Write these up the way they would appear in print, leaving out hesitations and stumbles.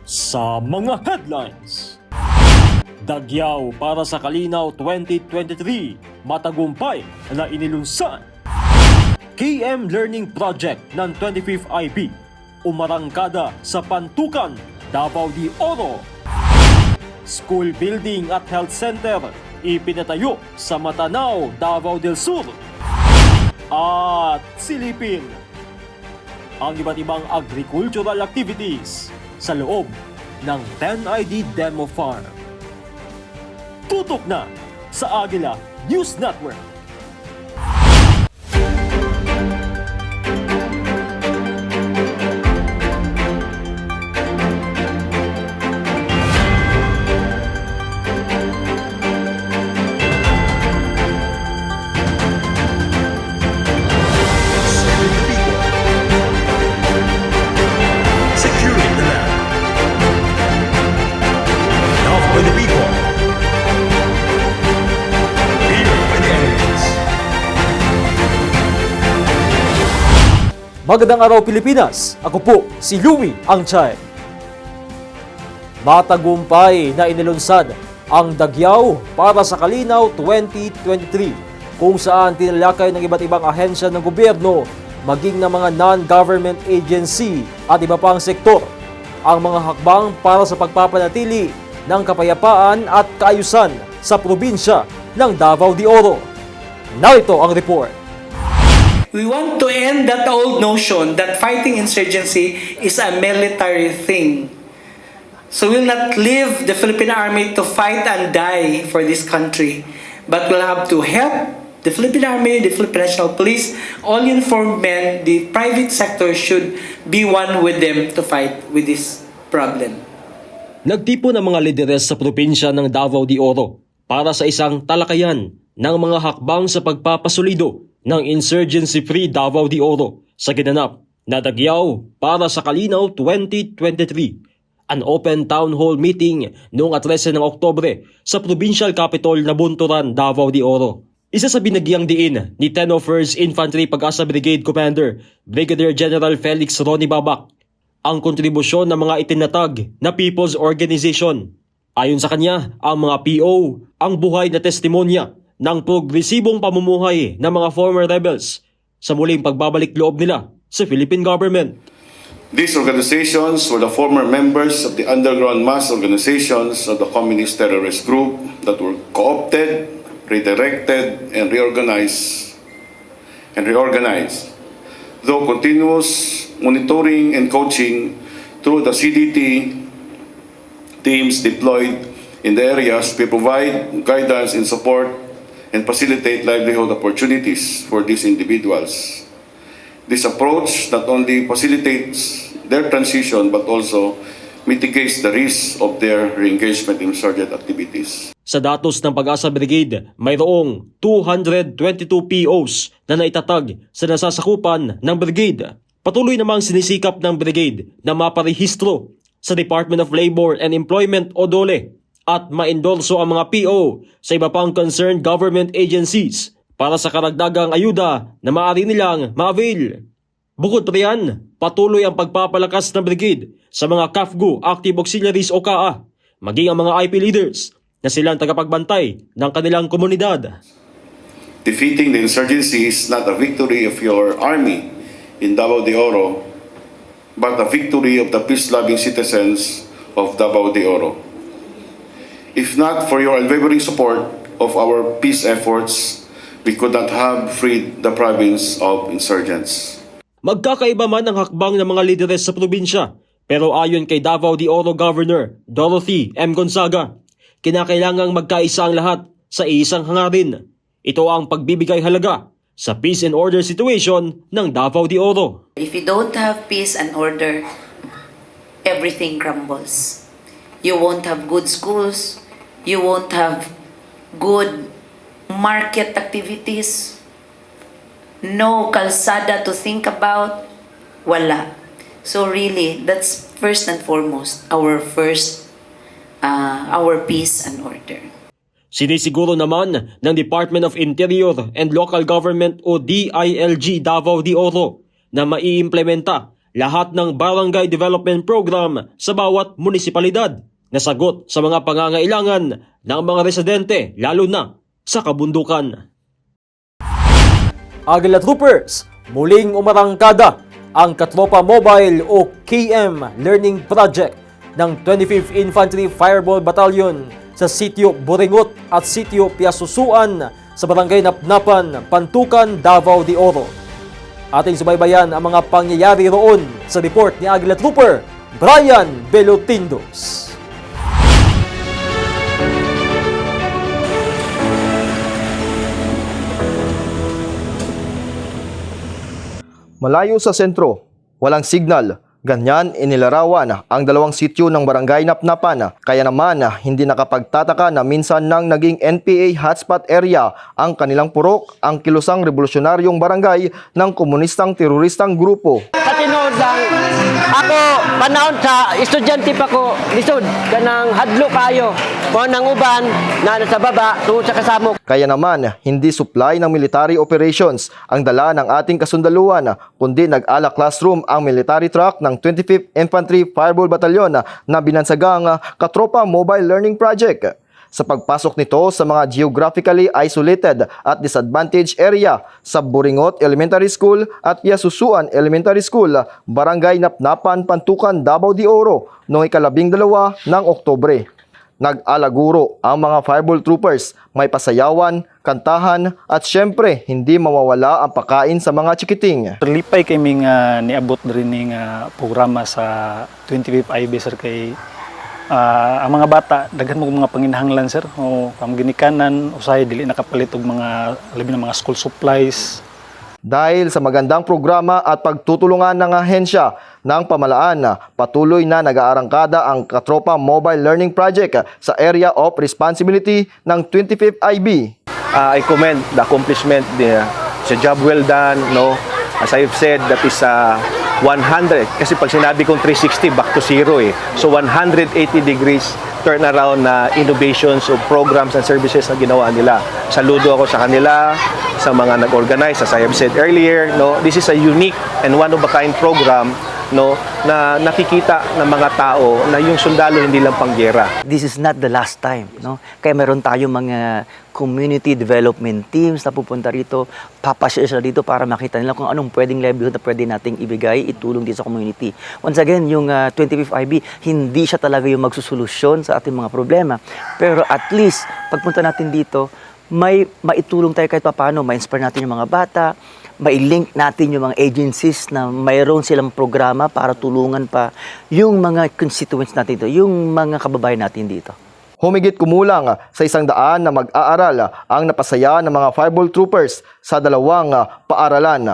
Sa mga headlines, Dagyaw para sa Kalinaw 2023, matagumpay na inilunsad. KM Learning Project ng 25th IB, umarangkada sa Pantukan, Davao de Oro. School building at health center, ipinatayo sa Matanao, Davao del Sur. At silipin ang iba't ibang agricultural activities sa loob ng 10ID Demo Farm. Tutok na sa Agila News Network. Securing the land. Now for the people. Here for the enemies. Magandang araw Pilipinas! Ako po si Louie Angchay. Matagumpay na inilunsad ang Dagyaw para sa Kalinaw 2023 kung saan tinalakay ng iba't ibang ahensya ng gobyerno maging ng mga non-government agency at iba pang sektor ang mga hakbang para sa pagpapanatili ng kapayapaan at kaayusan sa probinsya ng Davao de Oro. Narito ang report. We want to end that old notion that fighting insurgency is a military thing. So we'll not leave the Philippine Army to fight and die for this country, but we'll have to help the Philippine Army, the Philippine National Police, all uniformed men, the private sector should be one with them to fight with this problem. Nagtipon ang mga lideres sa probinsya ng Davao de Oro para sa isang talakayan ng mga hakbang sa pagpapasulido ng insurgency-free Davao de Oro sa ginanap na Dagyaw para sa Kalinaw 2023. An open town hall meeting noong 13 ng Oktubre sa Provincial Capital na Bunturan, Davao de Oro. Isa sa binagyang diin ni 101st Infantry Pag-asa Brigade Commander Brigadier General Felix Ronnie Babak ang kontribusyon ng mga itinatag na People's Organization. Ayon sa kanya, ang mga PO ang buhay na testimonya ng progresibong pamumuhay ng mga former rebels sa muling pagbabalik loob nila sa Philippine government. These organizations were the former members of the underground mass organizations of the communist terrorist group that were co-opted, redirected, and reorganized. Though continuous monitoring and coaching through the CDT teams deployed in the areas, we provide guidance and support and facilitate livelihood opportunities for these individuals. This approach not only facilitates their transition but also mitigates the risk of their re-engagement in insurgent activities. Sa datos ng Pag-asa Brigade, mayroong 222 POs na naitatag sa nasasakupan ng brigade. Patuloy namang sinisikap ng brigade na maparehistro sa Department of Labor and Employment o DOLE at maendorso ang mga PO sa iba pang concerned government agencies para sa karagdagang ayuda na maaari nilang ma-avail. Bukod pa riyan, patuloy ang pagpapalakas ng brigade sa mga CAFGU Active Auxiliaries o CAA, maging ang mga IP leaders na silang tagapagbantay ng kanilang komunidad. Defeating the insurgency is not a victory of your army in Davao de Oro, but a victory of the peace-loving citizens of Davao de Oro. If not for your unwavering support of our peace efforts, we could not have freed the province of insurgents. Magkakaiba man ang hakbang ng mga lideres sa probinsya, pero ayon kay Davao de Oro Governor Dorothy M. Gonzaga, kinakailangang magkaisa ang lahat sa isang hangarin. Ito ang pagbibigay halaga sa peace and order situation ng Davao de Oro. If you don't have peace and order, everything crumbles. You won't have good schools, you won't have good market activities, no kalsada to think about, wala. So really, that's first and foremost our peace and order. Sinisiguro naman ng Department of Interior and Local Government o DILG Davao de Oro na maiimplementa lahat ng barangay development program sa bawat munisipalidad na sagot sa mga pangangailangan ng mga residente lalo na sa kabundukan. Agila Troopers, muling umarangkada ang Katropa Mobile o KM Learning Project ng 25th Infantry Fireball Battalion sa Sitio Boringot at Sitio Piasusuan sa Barangay Napnapan, Pantukan, Davao de Oro. Ating subaybayan ang mga pangyayari roon sa report ni Agila Trooper Brian Belotindos. Malayo sa sentro, walang signal. Ganyan inilarawan ang dalawang sityo ng Barangay Napnapan. Kaya naman hindi nakapagtataka na minsan nang naging NPA hotspot area ang kanilang purok, ang kilusang revolusyonaryong barangay ng komunistang teroristang grupo. Sa tinood lang, ako, panahon sa estudyante pa ko, lisod, kanang hadlo kayo. Kung nang uban, na nasa baba, tungkol sa kasamok. Kaya naman, hindi supply ng military operations ang dala ng ating kasundaluan, kundi nag-ala classroom ang military truck ng 25th Infantry Fireball Battalion na binansagang Katropa Mobile Learning Project. Sa pagpasok nito sa mga geographically isolated at disadvantaged area sa Boringot Elementary School at Piasusuan Elementary School, Barangay Napnapan, Pantukan, Davao de Oro noong 12 ng Oktubre. Nag-alaguro ang mga fireball troopers, may pasayawan, kantahan at syempre hindi mawawala ang pagkain sa mga chikiting. Lipay kami nga niabot rin ng programa sa 25th IB sir kay ang mga bata daghan mo mga panginahanglan sir o pamginikanan usahay dili nakapalit og mga labi na mga school supplies. Dahil sa magandang programa at pagtutulungan ng ahensya ng pamalaan, patuloy na nag-aarangkada ang Katropa Mobile Learning Project sa Area of Responsibility ng 25th IB. I commend the accomplishment, it's a job well done, no? As I've said, that is 100, kasi pag sinabi kong 360, back to zero eh. So 180 degrees turnaround na innovations of programs and services na ginawa nila. Saludo ako sa kanila, sa mga nag-organize, as I have said earlier, no? This is a unique and one-of-a-kind program, no, na nakikita ng mga tao na yung sundalo hindi lang panggera. This is not the last time, no? Kaya meron tayong mga community development teams na pupunta rito, papasya sila dito para makita nila kung anong pwedeng livelihood na pwede nating ibigay, itulong din sa community. Once again, yung 25th IB, hindi siya talaga yung magsusolusyon sa ating mga problema. Pero at least, pagpunta natin dito, may maitulong tayo kahit paano, ma-inspire natin yung mga bata, mai-link natin yung mga agencies na mayroon silang programa para tulungan pa yung mga constituents natin dito, yung mga kababayan natin dito. Humigit kumulang sa 100 na mag-aaral ang napasaya ng mga fireball troopers sa dalawang paaralan.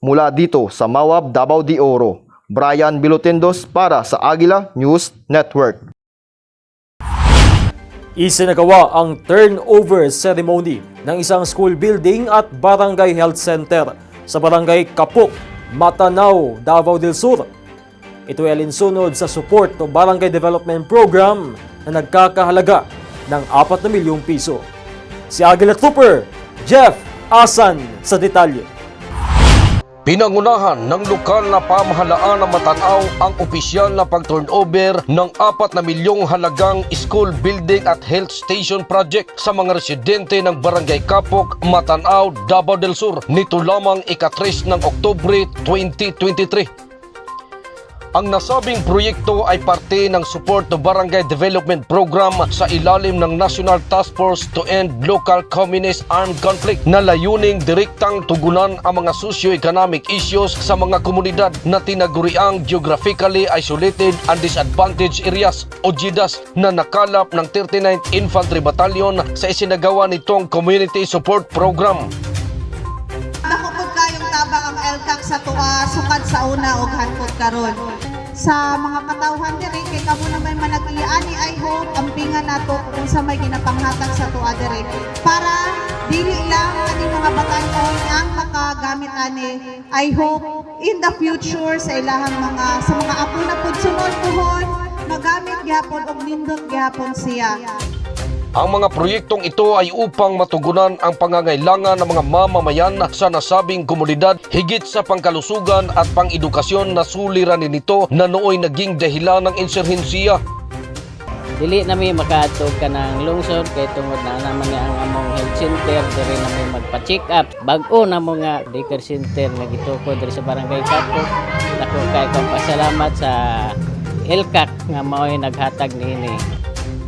Mula dito sa Mawab, Davao de Oro, Brian Belotindos para sa Agila News Network. Isinagawa ang turnover ceremony ng isang school building at barangay health center sa barangay Kapuk, Matanao, Davao del Sur. Ito ay alinsunod sa support to barangay development program na nagkakahalaga ng 4 na milyong piso. Si Agila Trooper Jeff Asan sa detalye. Pinangunahan ng lokal na pamahalaan ng Matanao ang opisyal na pag-turnover ng 4 na milyong halagang school building at health station project sa mga residente ng Barangay Kapok, Matanao, Davao del Sur nito lamang ika-3 ng Oktubre 2023. Ang nasabing proyekto ay parte ng Support to Barangay Development Program sa ilalim ng National Task Force to End Local Communist Armed Conflict na layuning direktang tugunan ang mga socio-economic issues sa mga komunidad na tinaguriang Geographically Isolated and Disadvantaged Areas o GIDAS na nakalap ng 39th Infantry Battalion sa isinagawa nitong Community Support Program. Nakupod kayong tabang ang LCAC sa tuwa, sukad sa una o hanpod karon. Sa mga katawhan dire kay kamo na may manag-iani I hope ang pinga nato kung sa may ginapanghatag sa tuwa dire para dili lang aning mga batanon ang makagamit ani I hope in the future sa ilahang sa mga apo na pud sunod puhon magamit gyapon og nindot gyapon siya. Ang mga proyektong ito ay upang matugunan ang pangangailangan ng mga mamamayan sa nasabing komunidad higit sa pangkalusugan at pang-edukasyon na suliranin nito na nooy naging dahilan ng insurhensiya. Dili nami makaatog ka ng lungsod kay tungod na naman nga ang among health center diri nami magpa-check up. Bag-o na mo nga daycare center nga gitukod diri sa Barangay Kapok. Dako kay kong pasalamat sa LCAC nga mao'y naghatag niini.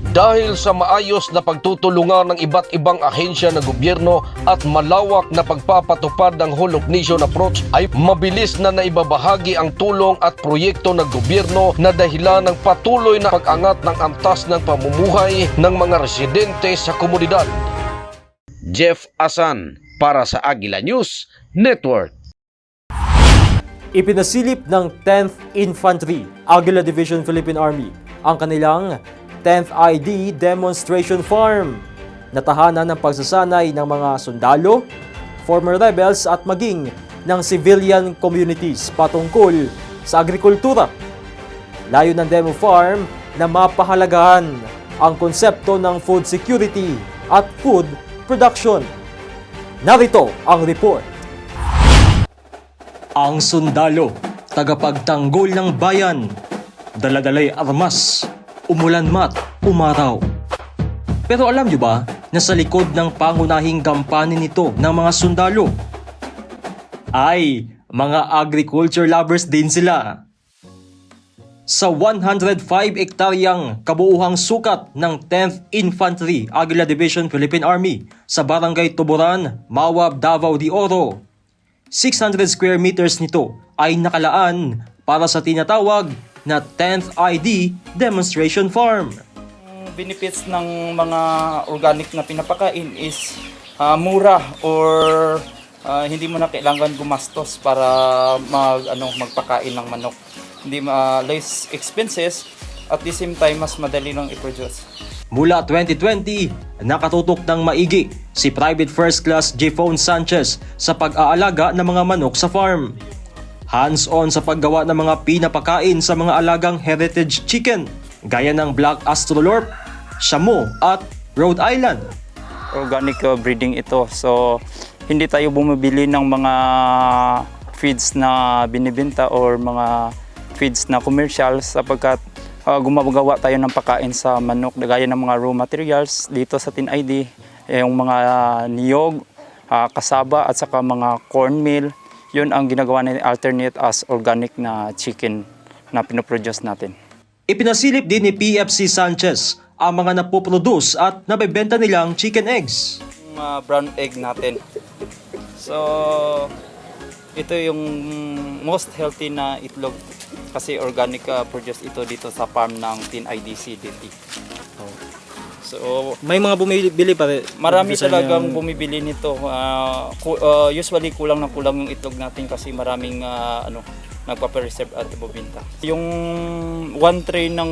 Dahil sa maayos na pagtutulungan ng iba't ibang ahensya ng gobyerno at malawak na pagpapatupad ng whole of nation approach ay mabilis na naibabahagi ang tulong at proyekto ng gobyerno na dahilan ng patuloy na pag-angat ng antas ng pamumuhay ng mga residente sa komunidad. Jeff Asan para sa Agila News Network. Ipinasilip ng 10th Infantry, Aguila Division Philippine Army ang kanilang 10th ID Demonstration Farm na tahanan ng pagsasanay ng mga sundalo, former rebels at maging ng civilian communities patungkol sa agrikultura. Layo ng demo farm na mapahalagahan ang konsepto ng food security at food production. Narito ang report. Ang sundalo, tagapagtanggol ng bayan, daladalay armas, umulan mat, umaraw. Pero alam nyo ba na sa likod ng pangunahing gampanin nito ng mga sundalo ay mga agriculture lovers din sila. Sa 105 ektaryang kabuuhang sukat ng 10th Infantry Aguila Division Philippine Army sa Barangay Tuburan, Mawab, Davao de Oro, 600 square meters nito ay nakalaan para sa tinatawag na 10th ID Demonstration Farm. Benefits ng mga organic na pinapakain is mura or hindi mo na kailangan gumastos para magpakain ng manok. Hindi less expenses at the same time mas madali lang i-produce. Mula 2020, nakatutok ng maigi si Private First Class Jefone Sanchez sa pag-aalaga ng mga manok sa farm. Hands-on sa paggawa ng mga pinapakain sa mga alagang heritage chicken, gaya ng Black Astrolorp, Shamu at Rhode Island. Organic breeding ito. So, hindi tayo bumibili ng mga feeds na binibenta or mga feeds na commercial sapagkat gumagawa tayo ng pakain sa manok gaya ng mga raw materials dito sa 10th ID, yung mga niyog, kasaba at saka mga cornmeal. Yun ang ginagawa natin alternate as organic na chicken na pinoproduce natin. Ipinasilip din ni PFC Sanchez ang mga napoproduce at nabebenta nilang chicken eggs. Brown egg natin. So, ito yung most healthy na itlog kasi organic produce ito dito sa farm ng 10th ID CDT. So, may mga bumibili pa rin? Marami talagang bumibili nito. Usually kulang na kulang yung itlog natin kasi maraming nagpapareserve at ibabinta. Yung 1 tray ng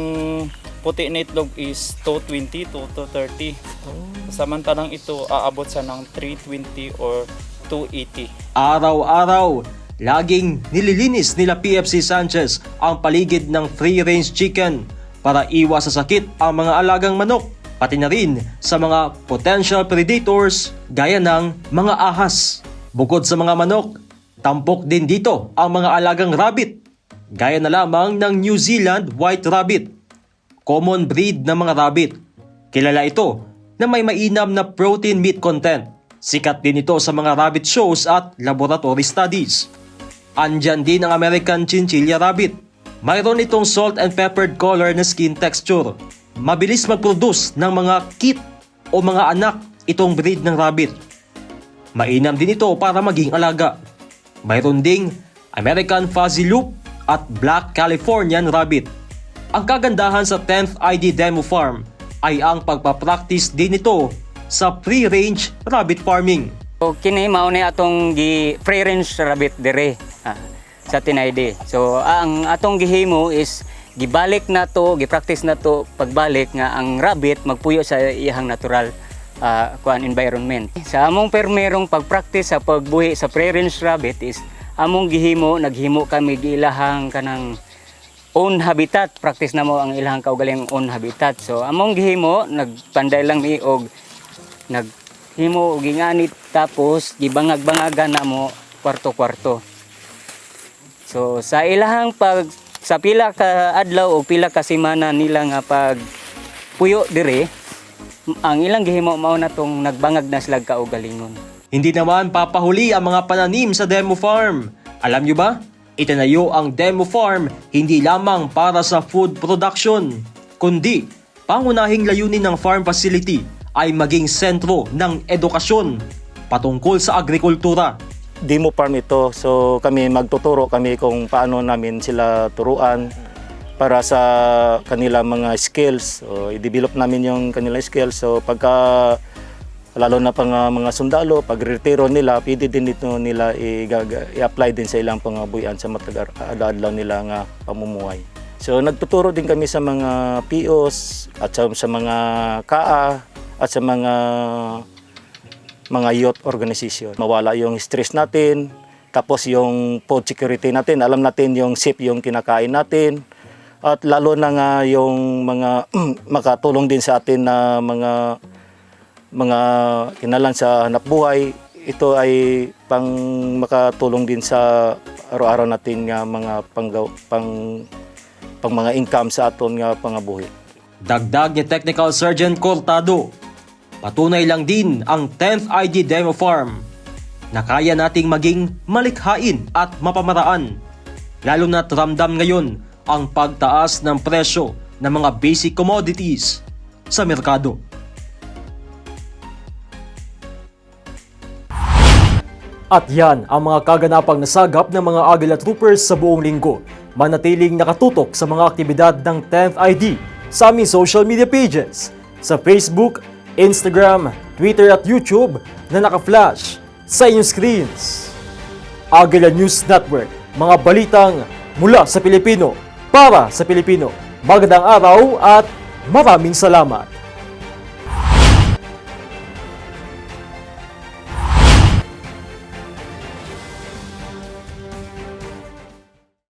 puti na itlog is 220 to 230. Samantalang ito aabot sa ng 320 or 280. Araw-araw, laging nililinis nila PFC Sanchez ang paligid ng free-range chicken para iwas sa sakit ang mga alagang manok, pati na rin sa mga potential predators gaya ng mga ahas. Bukod sa mga manok, tampok din dito ang mga alagang rabbit, gaya na lamang ng New Zealand White Rabbit, common breed ng mga rabbit. Kilala ito na may mainam na protein meat content. Sikat din ito sa mga rabbit shows at laboratory studies. Andyan din ang American Chinchilla Rabbit. Mayroon itong salt and peppered color na skin texture. Mabilis mag-produce ng mga kit o mga anak itong breed ng rabbit. Mainam din ito para maging alaga. Mayroon ding American Fuzzy Loop at Black Californian Rabbit. Ang kagandahan sa 10th ID Demo Farm ay ang pagpapractice din ito sa free-range rabbit farming. Kini mao ni atong free-range rabbit dire sa 10th ID. So ang atong gihimo is gibalik na to, gipractice na to pagbalik nga ang rabbit magpuyo sa iyang natural environment. Sa among permerong pagpractice sa pagbuhi sa free-range rabbit is among naghimo kami gilahang kanang own habitat, practice na mo ang ilang kaugaling own habitat. So among gihimo nagpanday lang mi og naghimo og inganit tapos gibangag-bangagan na mo kwarto-kwarto. So sa ilahang sa pila ka adlaw o pila ka semana nila nga pag puyo dire, ang ilang gihimo mao na tong nagbangag na sila kaugalingon. Hindi naman papahuli ang mga pananim sa demo farm. Alam nyo ba? Itinayo ang demo farm hindi lamang para sa food production, kundi pangunahing layunin ng farm facility ay maging sentro ng edukasyon patungkol sa agrikultura. Demo farm ito, so kami magtuturo kami kung paano namin sila turuan para sa kanila mga skills. So, i-develop namin yung kanila skills. So pagka lalo na pang mga sundalo, pag retiro nila, pwede din dito nila i-apply din sa ilang pangabuyan sa matag-adlaw nila nga pamumuhay. So nagtuturo din kami sa mga POs at sa mga KA at sa mga youth organization. Mawala yung stress natin, tapos yung food security natin, alam natin yung safe yung kinakain natin, at lalo na nga yung mga makatulong din sa atin na mga kinalan sa hanapbuhay. Ito ay pang makatulong din sa araw-araw natin nga mga pang mga income sa aton nga pangabuhi. Dagdag ni Technical Sergeant Cortado, patunay lang din ang 10th ID Demo Farm na kaya nating maging malikhain at mapamaraan. Lalo na't ramdam ngayon ang pagtaas ng presyo ng mga basic commodities sa merkado. At yan ang mga kaganapang nasagap ng mga Agila Troopers sa buong linggo. Manatiling nakatutok sa mga aktibidad ng 10th ID sa aming social media pages sa Facebook, Instagram, Twitter at YouTube na naka-flash sa inyong screens. Agila News Network, mga balitang mula sa Pilipino para sa Pilipino. Magandang araw at maraming salamat.